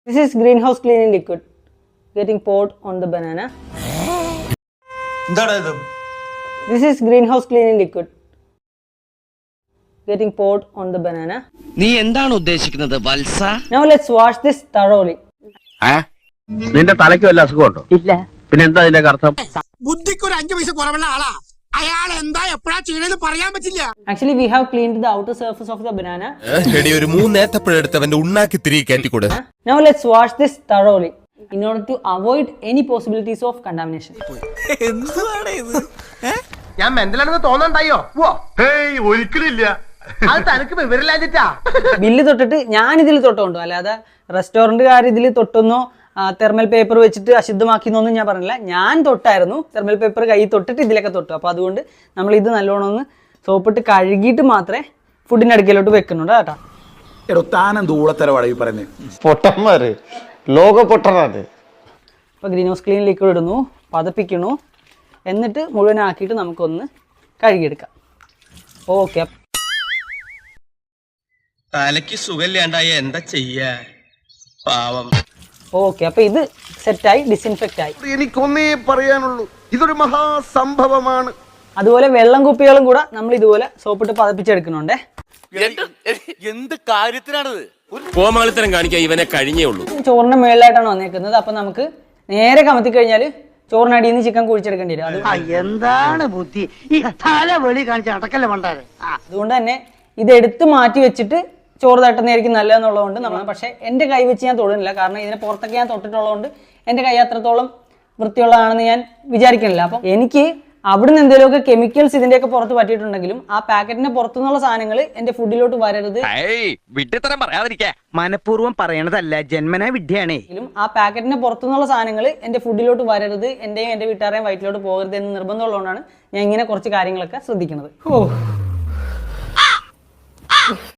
This is greenhouse cleaning liquid getting poured on the banana. This is greenhouse cleaning liquid getting poured on the banana. നീ എന്താണ് ഉദ്ദേശിക്കുന്നത് വത്സ? Now let's wash this thoroughly. നിന്റെ തലയ്ക്ക് വല്ല അസുഖമുണ്ടോ? ഇല്ല. പിന്നെ എന്താ ഇതിന്റെ അർത്ഥം? ബുദ്ധിക്ക് ഒരു 5 പൈസ കുറവുള്ള ആളാ. അയാൾ എന്താ എപ്പോഴാ ചെയ്യണെന്ന് പറയാൻ പറ്റില്ല. Actually, we have cleaned the outer surface of the banana. എടി ഒരു 3 ഏത്തപ്പഴെടുത്ത് അവന്റെ ഉണ്ണാക്കി തിരികെ കയറ്റിക്കൊടു. Now let's wash this thoroughly in order to avoid any possibilities of contamination. ഞാൻ മെന്റലാണെന്ന് തോന്നണ്ടായോ? ഒരിക്കലില്ല. അത് തനിക്ക് വിവരമില്ലാഞ്ഞിട്ടാ. ബില്ല് തൊട്ടിട്ട് ഞാൻ ഇതിൽ തൊട്ടുണ്ടോ, അല്ലാതെ റെസ്റ്റോറൻറ്റുകാർ ഇതിൽ തൊട്ടുന്നോ തെർമൽ പേപ്പർ വെച്ചിട്ട് അശുദ്ധമാക്കിയെന്നൊന്നും ഞാൻ പറഞ്ഞില്ല. ഞാൻ തൊട്ടായിരുന്നു, തെർമൽ പേപ്പർ കൈ തൊട്ടിട്ട് ഇതിലൊക്കെ തൊട്ടു. അപ്പോൾ അതുകൊണ്ട് നമ്മൾ ഇത് നല്ലോണം ഒന്ന് സോപ്പിട്ട് കഴുകിയിട്ട് മാത്രമേ ഫുഡിൻ്റെ അടുക്കലോട്ട് വെക്കുന്നുണ്ട് കേട്ടോ. പൊട്ടന്മാര് ലോക പൊട്ടനാണ്. അപ്പോൾ ഗ്രീൻ ഹൗസ് ക്ലീൻ ലിക്വിഡ് ഇടുന്നു, പതപ്പിക്കണു, എന്നിട്ട് മുഴുവനാക്കിയിട്ട് നമുക്കൊന്ന് കഴുകിയെടുക്കാം. ഓക്കെ. തലയ്ക്ക് സുഖമില്ലാണ്ടായ എന്താ ചെയ്യാ പാവം. ഓക്കെ, അപ്പോൾ ഇത് സെറ്റായി, ഡിസിൻഫെക്റ്റ് ആയി. എനിക്കൊന്നേ പറയാനുള്ളൂ, ഇതൊരു മഹാസംഭവമാണ്. അതുപോലെ വെള്ളം കുപ്പികളും കൂടെ നമ്മൾ ഇതുപോലെ സോപ്പിട്ട് പതപ്പിച്ചെടുക്കുന്നുണ്ടേ. എന്ത് കാര്യത്തിനാണിത്? കോമാളിത്തരം കാണിക്കാൻ ഇവനെ കഴിഞ്ഞേ ഉള്ളൂ. ചോറിന്റെ മേളിലായിട്ടാണ് വന്നേക്കുന്നത്. അപ്പം നമുക്ക് നേരെ കമത്തി കഴിഞ്ഞാൽ ചോറിനടിയിൽ നിന്ന് ചിക്കൻ കുഴിച്ചെടുക്കേണ്ടി വരും. എന്താണ് ബുദ്ധി ഈ തല വെളി കാണിച്ച അടക്കല്ലേ മണ്ടാരെ. അതുകൊണ്ട് തന്നെ ഇത് എടുത്ത് മാറ്റി വെച്ചിട്ട് ചോറ് തട്ടുന്നതായിരിക്കും നല്ലതെന്നുള്ളതുകൊണ്ട് നമ്മൾ, പക്ഷേ എൻ്റെ കൈ വെച്ച് ഞാൻ തൊടുന്നില്ല. കാരണം ഇതിനെ പുറത്തൊക്കെ ഞാൻ തൊട്ടിട്ടുള്ളതുകൊണ്ട് എൻ്റെ കൈ അത്രത്തോളം വൃത്തിയുള്ളതാണെന്ന് ഞാൻ വിചാരിക്കുന്നില്ല. അപ്പം എനിക്ക് അവിടുന്ന് എന്തെങ്കിലുമൊക്കെ കെമിക്കൽസ് ഇതിൻ്റെയൊക്കെ പുറത്ത് പറ്റിയിട്ടുണ്ടെങ്കിലും ആ പാക്കറ്റിന്റെ പുറത്തുനിന്നുള്ള സാധനങ്ങൾ എൻ്റെ ഫുഡിലോട്ട് വരരുത്. മനഃപൂർവ്വം പറയണതല്ല, ജന്മനാ വിദ്യയാണേ. ആ പാക്കറ്റിന്റെ പുറത്തുനിന്നുള്ള സാധനങ്ങൾ എൻ്റെ ഫുഡിലോട്ട് വരരുത്, എൻ്റെയും എൻ്റെ വീട്ടുകാരെയും വയറ്റിലോട്ട് പോകരുത് എന്ന് നിർബന്ധമുള്ളതുകൊണ്ടാണ് ഞാൻ ഇങ്ങനെ കുറച്ച് കാര്യങ്ങളൊക്കെ ശ്രദ്ധിക്കുന്നത്.